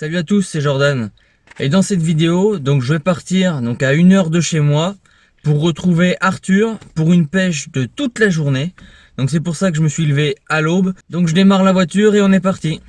Salut à tous, c'est Jordan. Et dans cette vidéo, je vais partir à 1 heure de chez moi pour retrouver Arthur pour une pêche de toute la journée. Donc c'est pour ça que je me suis levé à l'aube. Donc je démarre la voiture et on est parti.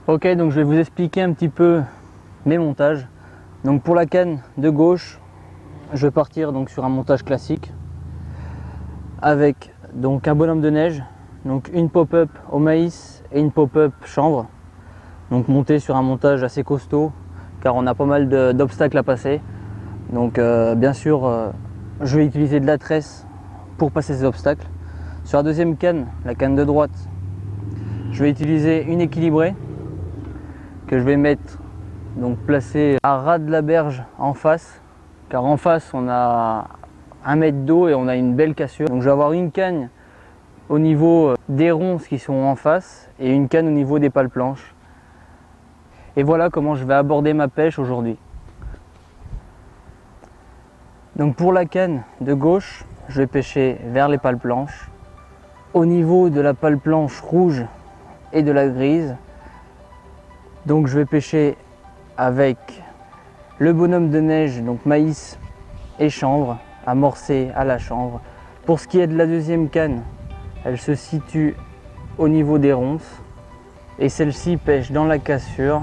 Ok, donc je vais vous expliquer un petit peu mes montages. Donc pour la canne de gauche, je vais partir sur un montage classique avec un bonhomme de neige, une pop-up au maïs et une pop-up chanvre. Donc monté sur un montage assez costaud car on a pas mal d'obstacles à passer. Donc bien sûr, je vais utiliser de la tresse pour passer ces obstacles. Sur la deuxième canne, la canne de droite, je vais utiliser une équilibrée que je vais mettre placée à ras de la berge en face, car en face on a 1 mètre d'eau et on a une belle cassure. Donc je vais avoir une canne au niveau des ronces qui sont en face et une canne au niveau des pales planches. Et voilà comment je vais aborder ma pêche aujourd'hui. Donc pour la canne de gauche, je vais pêcher vers les pales planches. Au niveau de la pale planche rouge et de la grise, donc je vais pêcher avec le bonhomme de neige, maïs et chanvre, amorcé à la chanvre. Pour ce qui est de la deuxième canne, elle se situe au niveau des ronces et celle-ci pêche dans la cassure.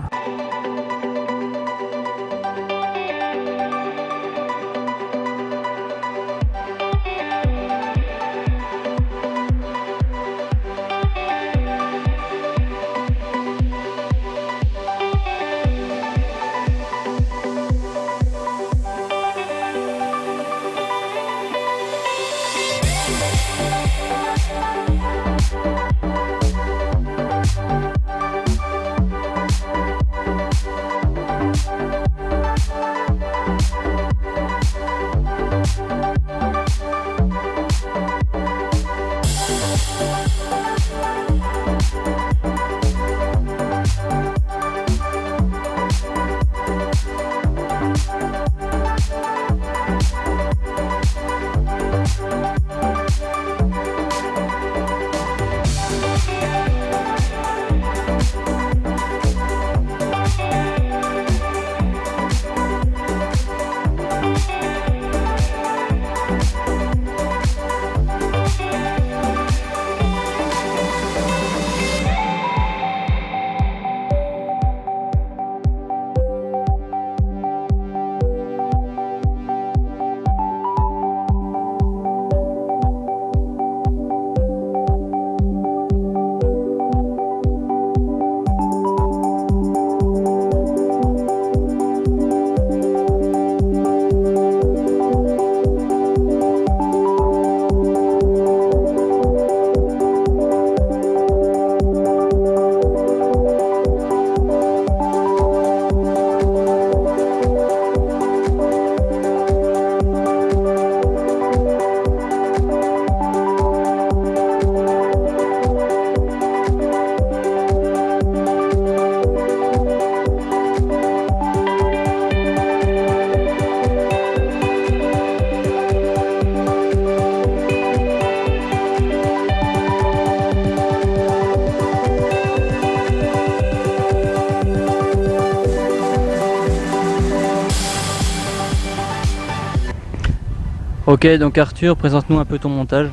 Ok, donc Arthur, présente-nous un peu ton montage.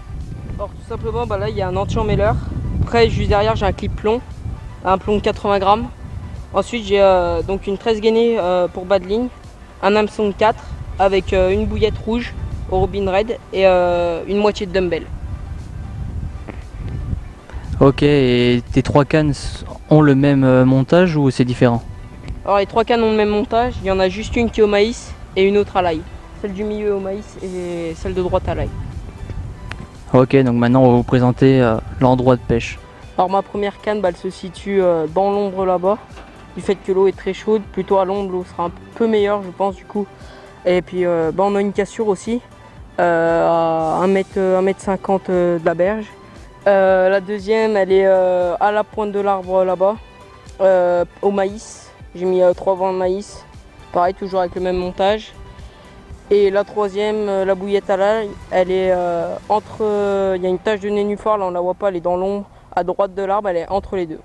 Alors tout simplement, là il y a un anti-emmêleur. Après, juste derrière, j'ai un clip plomb, un plomb de 80 grammes. Ensuite, j'ai une tresse gainée pour bas de ligne, un hameçon de 4 avec une bouillette rouge au Robin Red et une moitié de dumbbell. Ok, et tes 3 cannes ont le même montage ou c'est différent? Alors les 3 cannes ont le même montage, il y en a juste une qui est au maïs et une autre à l'ail. Celle du milieu au maïs et celle de droite à l'ail. Ok, donc maintenant on va vous présenter l'endroit de pêche. Alors ma première canne, elle se situe dans l'ombre là-bas. Du fait que l'eau est très chaude, plutôt à l'ombre, l'eau sera un peu meilleure je pense du coup. Et puis on a une cassure aussi, à 1,50 m de la berge. La deuxième, elle est à la pointe de l'arbre là-bas, au maïs. J'ai mis 3 bancs de maïs, pareil, toujours avec le même montage. Et la troisième, la bouillette à l'ail, elle est entre. Il y a une tache de nénuphar, là on la voit pas, elle est dans l'ombre, à droite de l'arbre, elle est entre les deux.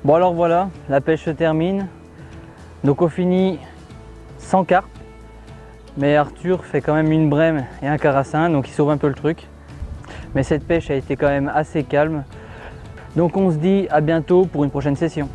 Bon alors voilà, la pêche se termine. Donc on finit sans carpe. Mais Arthur fait quand même une brème et un carassin, donc il sauve un peu le truc. Mais cette pêche a été quand même assez calme. Donc on se dit à bientôt pour une prochaine session.